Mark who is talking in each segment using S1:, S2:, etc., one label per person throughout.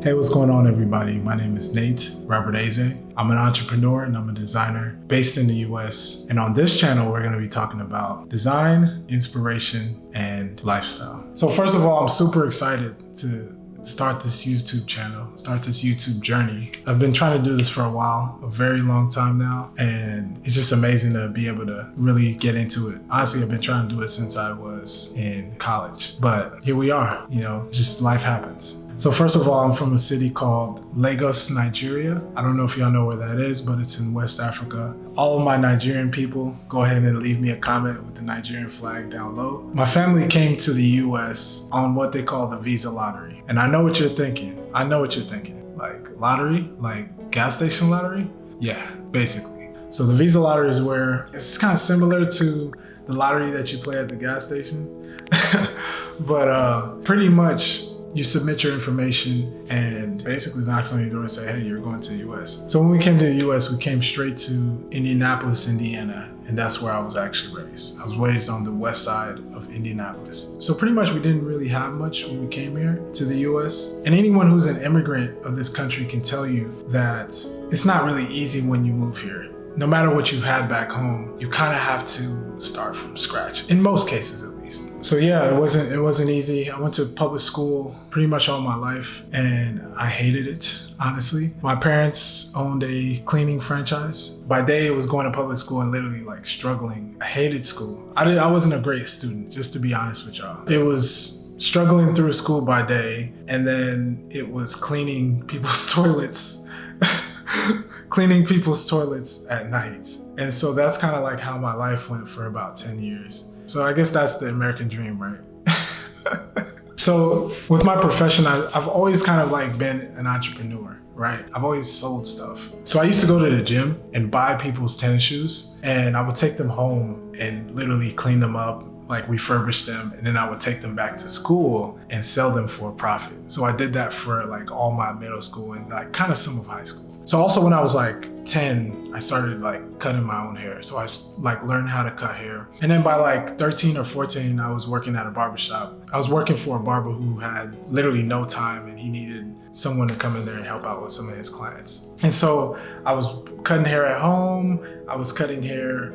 S1: Hey, what's going on, everybody? My name is Nate Robert-Eze. I'm an entrepreneur and I'm a designer based in the US. And on this channel, we're going to be talking about design, inspiration, and lifestyle. So first of all, I'm super excited to start this YouTube channel, start this YouTube journey. I've been trying to do this for a while, a very long time now, and it's just amazing to be able to really get into it. Honestly, I've been trying to do it since I was in college, but here we are, just life happens. So first of all, I'm from a city called Lagos, Nigeria. I don't know if y'all know where that is, but it's in West Africa. All of my Nigerian people, go ahead and leave me a comment with the Nigerian flag down low. My family came to the US on what they call the visa lottery. And I know what you're thinking. Like lottery? Like gas station lottery? Yeah, basically. So the visa lottery is where it's kind of similar to the lottery that you play at the gas station. But pretty much you submit your information and basically knocks on your door and say, hey, you're going to the US. So when we came to the US, we came straight to Indianapolis, Indiana. And that's where I was actually raised. I was raised on the west side of Indianapolis. So pretty much we didn't really have much when we came here to the US. And anyone who's an immigrant of this country can tell you that it's not really easy when you move here. No matter what you've had back home, you kind of have to start from scratch, in most cases at least. So yeah, it wasn't easy. I went to public school pretty much all my life and I hated it, honestly. My parents owned a cleaning franchise. By day, it was going to public school and literally like struggling. I hated school. I wasn't a great student, just to be honest with y'all. It was struggling through school by day, and then it was cleaning people's toilets. Cleaning people's toilets at night. And so that's kind of like how my life went for about 10 years. So I guess that's the American dream, right? So with my profession, I've always kind of like been an entrepreneur, right? I've always sold stuff. So I used to go to the gym and buy people's tennis shoes, and I would take them home and literally clean them up, like refurbish them, and then I would take them back to school and sell them for a profit. So I did that for like all my middle school and like kind of some of high school. So also when I was like 10, I started like cutting my own hair. So I like learned how to cut hair. And then by like 13 or 14, I was working at a barbershop. I was working for a barber who had literally no time and he needed someone to come in there and help out with some of his clients. And so I was cutting hair at home. I was cutting hair,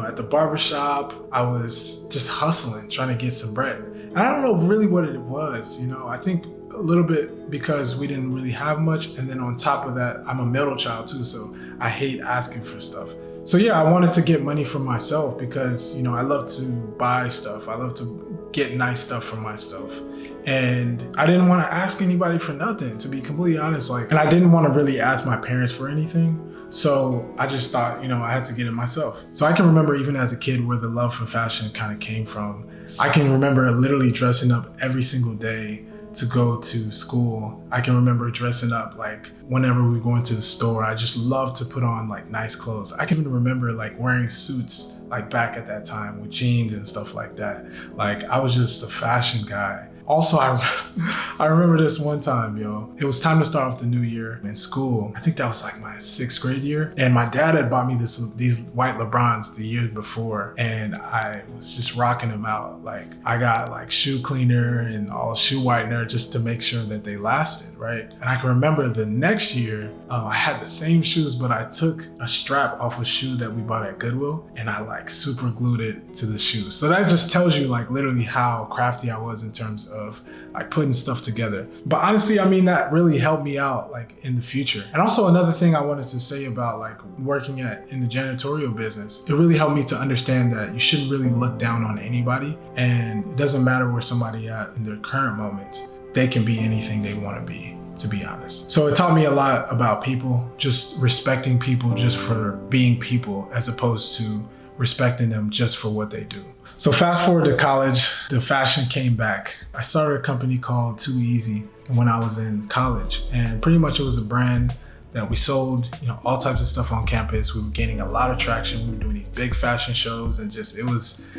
S1: at the barbershop. I was just hustling, trying to get some bread. And I don't know really what it was, I think a little bit because we didn't really have much. And then on top of that, I'm a middle child too. So I hate asking for stuff. So yeah, I wanted to get money for myself because, I love to buy stuff. I love to get nice stuff for myself. And I didn't want to ask anybody for nothing, to be completely honest. And I didn't want to really ask my parents for anything. So I just thought, I had to get it myself. So I can remember even as a kid where the love for fashion kind of came from. I can remember literally dressing up every single day to go to school. I can remember dressing up like whenever we were going to the store. I just loved to put on like nice clothes. I can even remember like wearing suits like back at that time with jeans and stuff like that. Like I was just a fashion guy. Also, I remember this one time, it was time to start off the new year in school. I think that was like my 6th grade year. And my dad had bought me these white LeBrons the year before. And I was just rocking them out. Like I got like shoe cleaner and all shoe whitener just to make sure that they lasted, right? And I can remember the next year, I had the same shoes, but I took a strap off a shoe that we bought at Goodwill and I like super glued it to the shoe. So that just tells you like literally how crafty I was in terms of like putting stuff together. But honestly, that really helped me out like in the future. And also another thing I wanted to say about like working in the janitorial business, it really helped me to understand that you shouldn't really look down on anybody. And it doesn't matter where somebody at in their current moment, they can be anything they want to be honest. So it taught me a lot about people, just respecting people just for being people as opposed to respecting them just for what they do. So fast forward to college, the fashion came back. I started a company called Too Easy when I was in college. And pretty much it was a brand that we sold, all types of stuff on campus. We were gaining a lot of traction. We were doing these big fashion shows and just, it was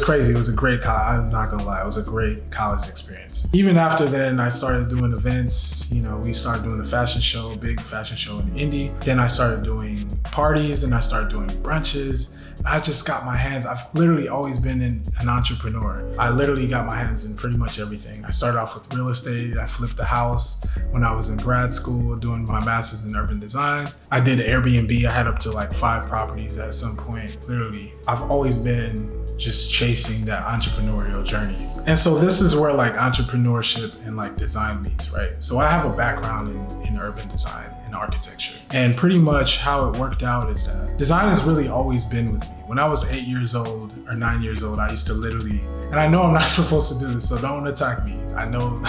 S1: crazy. It was a great I'm not gonna lie, it was a great college experience. Even after then, I started doing events. We started doing the big fashion show in Indy. Then I started doing parties and I started doing brunches. I just got my hands, I've literally always been an entrepreneur. I literally got my hands in pretty much everything. I started off with real estate. I flipped a house when I was in grad school doing my master's in urban design. I did Airbnb. I had up to like 5 properties at some point. Literally, I've always been just chasing that entrepreneurial journey. And so this is where like entrepreneurship and like design meets, right? So I have a background in urban design and architecture. And pretty much how it worked out is that design has really always been with me. When I was 8 years old or 9 years old, I used to literally, and I know I'm not supposed to do this, so don't attack me. I know,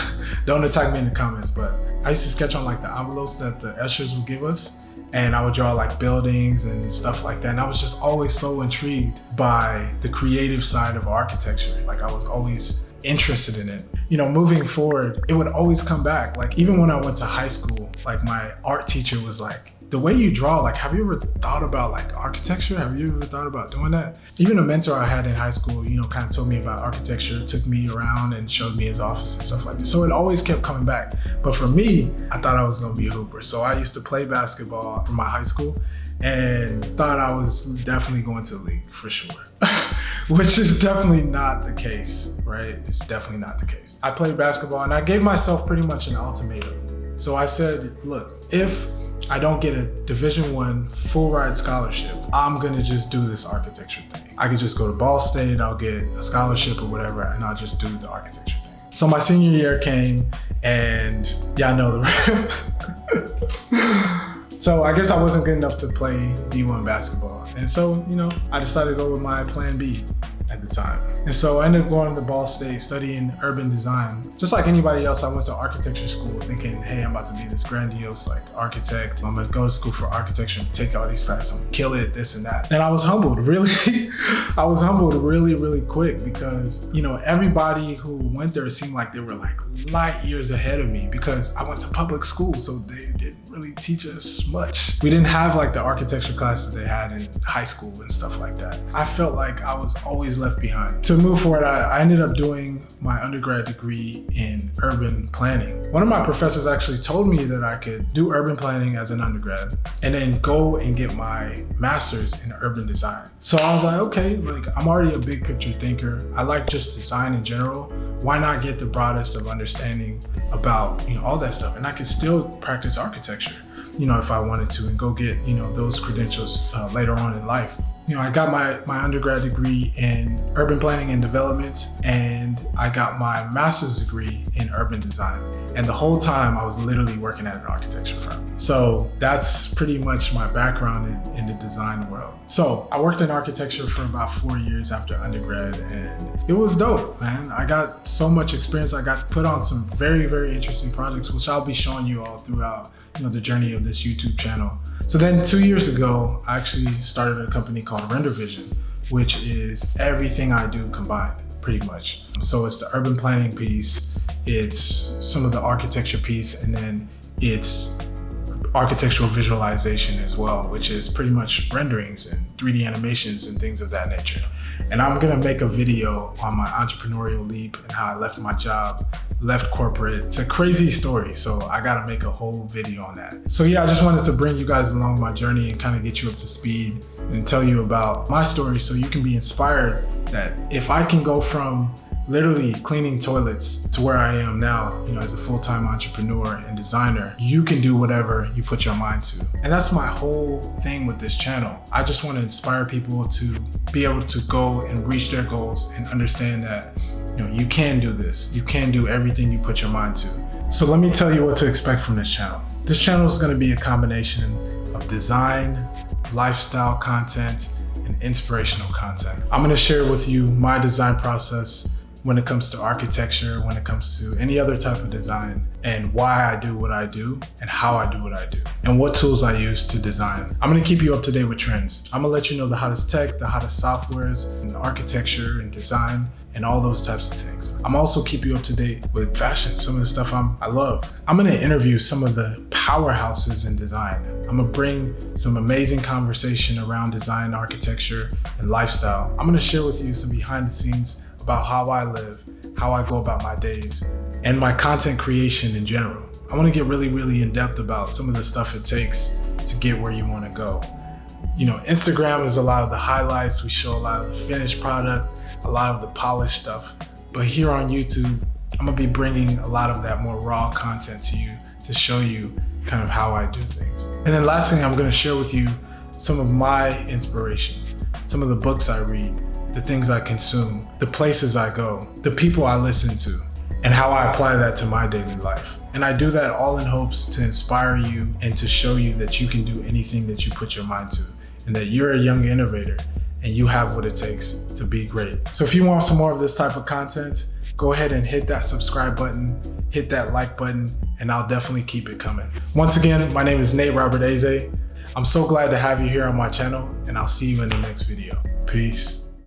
S1: don't attack me in the comments, but I used to sketch on like the envelopes that the ushers would give us. And I would draw like buildings and stuff like that. And I was just always so intrigued by the creative side of architecture. Like I was always interested in it. You know, moving forward, it would always come back. Like even when I went to high school, like my art teacher was like, the way you draw, like, have you ever thought about like architecture? Have you ever thought about doing that? Even a mentor I had in high school, you know, kind of told me about architecture, took me around and showed me his office and stuff like that. So it always kept coming back. But for me, I thought I was gonna be a hooper. So I used to play basketball in my high school and thought I was definitely going to the league for sure. Which is definitely not the case, right? It's definitely not the case. I played basketball and I gave myself pretty much an ultimatum. So I said, look, if I don't get a Division I full ride scholarship, I'm gonna just do this architecture thing. I could just go to Ball State, I'll get a scholarship or whatever, and I'll just do the architecture thing. So my senior year came and y'all know the So I guess I wasn't good enough to play D1 basketball. And so, you know, I decided to go with my plan B at the time. And so I ended up going to Ball State studying urban design. Just like anybody else, I went to architecture school thinking, hey, I'm about to be this grandiose like architect. I'm gonna go to school for architecture and take all these classes, I'm gonna kill it, this and that. And I was humbled, really. I was humbled really, really quick because, you know, everybody who went there seemed like they were like light years ahead of me because I went to public school, so they didn't really teach us much. We didn't have like the architecture classes they had in high school and stuff like that. I felt like I was always left behind. To move forward, I ended up doing my undergrad degree in urban planning. One of my professors actually told me that I could do urban planning as an undergrad and then go and get my master's in urban design. So I was like, okay, like I'm already a big picture thinker. I like just design in general. Why not get the broadest of understanding about, you know, all that stuff? And I could still practice architecture, you know, if I wanted to and go get, you know, those credentials later on in life. You know, I got my undergrad degree in urban planning and development, and I got my master's degree in urban design. And the whole time I was literally working at an architecture firm. So that's pretty much my background in the design world. So I worked in architecture for about 4 years after undergrad, and it was dope, man. I got so much experience. I got put on some very, very interesting projects, which I'll be showing you all throughout, you know, the journey of this YouTube channel. So then 2 years ago, I actually started a company called Render Vision, which is everything I do combined, pretty much. So it's the urban planning piece, it's some of the architecture piece, and then it's architectural visualization as well, which is pretty much renderings and 3D animations and things of that nature. And I'm gonna make a video on my entrepreneurial leap and how I left my job, left corporate. It's a crazy story, so I gotta make a whole video on that. So yeah, I just wanted to bring you guys along my journey and kind of get you up to speed and tell you about my story so you can be inspired that if I can go from literally cleaning toilets to where I am now, you know, as a full-time entrepreneur and designer, you can do whatever you put your mind to. And that's my whole thing with this channel. I just want to inspire people to be able to go and reach their goals and understand that, you know, you can do this. You can do everything you put your mind to. So let me tell you what to expect from this channel. This channel is going to be a combination of design, lifestyle content, and inspirational content. I'm going to share with you my design process when it comes to architecture, when it comes to any other type of design, and why I do what I do and how I do what I do, and what tools I use to design. I'm gonna keep you up to date with trends. I'm gonna let you know the hottest tech, the hottest softwares, and architecture and design, and all those types of things. I'm also keep you up to date with fashion, some of the stuff I love. I'm gonna interview some of the powerhouses in design. I'm gonna bring some amazing conversation around design, architecture, and lifestyle. I'm gonna share with you some behind the scenes about how I live, how I go about my days, and my content creation in general. I want to get really, really in depth about some of the stuff it takes to get where you want to go. Instagram is a lot of the highlights. We show a lot of the finished product, a lot of the polished stuff. But here on YouTube, I'm gonna be bringing a lot of that more raw content to you to show you kind of how I do things. And then last thing, I'm gonna share with you some of my inspiration, some of the books I read, the things I consume, the places I go, the people I listen to, and how I apply that to my daily life. And I do that all in hopes to inspire you and to show you that you can do anything that you put your mind to, and that you're a young innovator and you have what it takes to be great. So if you want some more of this type of content, go ahead and hit that subscribe button, hit that like button, and I'll definitely keep it coming. Once again, my name is Nate Robert-Eze. I'm so glad to have you here on my channel, and I'll see you in the next video. Peace.